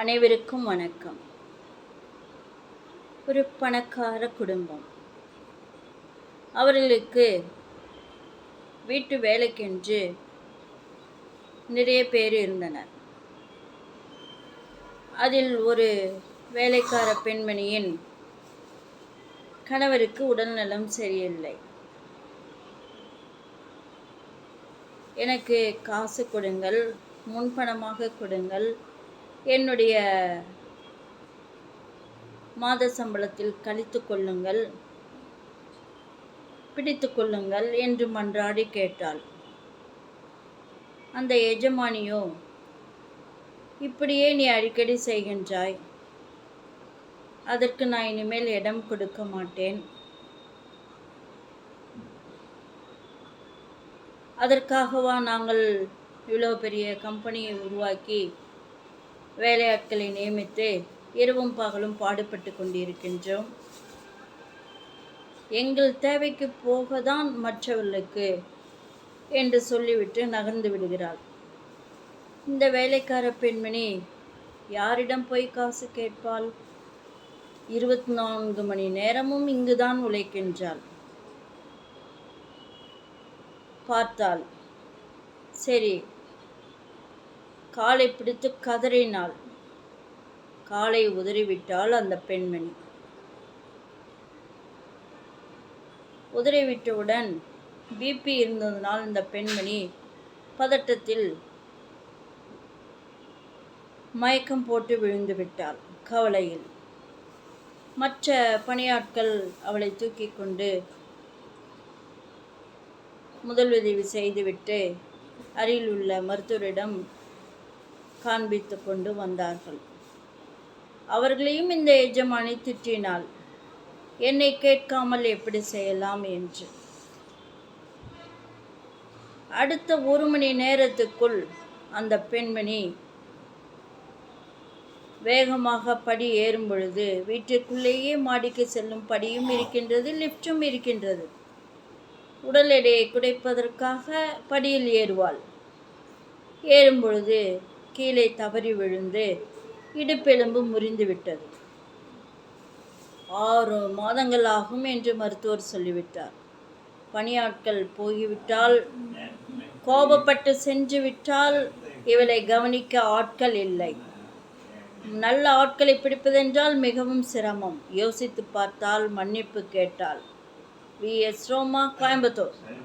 அனைவருக்கும் வணக்கம். ஒரு பணக்கார குடும்பம். அவர்களுக்கு வீட்டு வேலைக்கென்று நிறைய பேர் இருந்தனர். அதில் ஒரு வேலைக்கார பெண்மணியின் கணவருக்கு உடல்நலம் சரியில்லை. எனக்கு காசு கொடுங்கள், முன்பணமாக கொடுங்கள், என்னுடைய மாத சம்பளத்தில் கழித்து கொள்ளுங்கள், பிடித்து கொள்ளுங்கள் என்று மன்றாடி கேட்டாள். அந்த எஜமானியோ, இப்படியே நீ அடிக்கடி செய்கின்றாய், அதற்கு நான் இனிமேல் இடம் கொடுக்க மாட்டேன், அதற்காகவா நாங்கள் இவ்வளோ பெரிய கம்பெனியை உருவாக்கி வேலையாட்களை நியமித்து இரவும் பகலும் பாடுபட்டு கொண்டிருக்கின்றோம். எங்கள் தேவைக்கு போகத்தான் மற்றவர்களுக்கு என்று சொல்லிவிட்டு நகர்ந்து விடுகிறாள். இந்த வேலைக்கார பெண்மணி யாரிடம் போய் காசு கேட்பாள்? 24 மணி நேரமும் இங்குதான் உழைக்கின்றாள். பார்த்தாள். சரி, காலை பிடித்து கதறினாள். காலை உதறிவிட்டாள் அந்த பெண்மணி. உதறிவிட்டவுடன் பிபி இருந்ததனால் இந்த பெண்மணி பதட்டத்தில் மயக்கம் போட்டு விழுந்து விட்டாள். கவலையில் மற்ற பணியாட்கள் அவளை தூக்கி கொண்டு முதலுதவி செய்துவிட்டு அருகில் உள்ள மருத்துவரிடம் காண்பித்து கொண்டு வந்தார்கள். அவர்களையும் இந்த எஜமானி திட்டினாள். என்னை கேட்காமல் எப்படி செய்யலாம் என்று. அடுத்த 1 மணி நேரத்துக்குள் அந்த பெண்மணி வேகமாக படி ஏறும் பொழுது வீட்டிற்குள்ளேயே மாடிக்கு செல்லும் படியும் இருக்கின்றது, லிஃப்டும் இருக்கின்றது. உடல் எடையை குறைப்பதற்காக படியில் ஏறுவாள். ஏறும் பொழுது கீழே தவறி விழுந்து இடுப்பெலும்பு முறிந்து விட்டது. 6 மாதங்கள் ஆகும் என்று மருத்துவர் சொல்லிவிட்டார். பணியாட்கள் போய்விட்டால், கோபப்பட்டு சென்று விட்டால், இவளை கவனிக்க ஆட்கள் இல்லை. நல்ல ஆட்களை பிடிப்பதென்றால் மிகவும் சிரமம். யோசித்து பார்த்தால் மன்னிப்பு கேட்டாள். VS ரோமா, கோயம்புத்தூர்.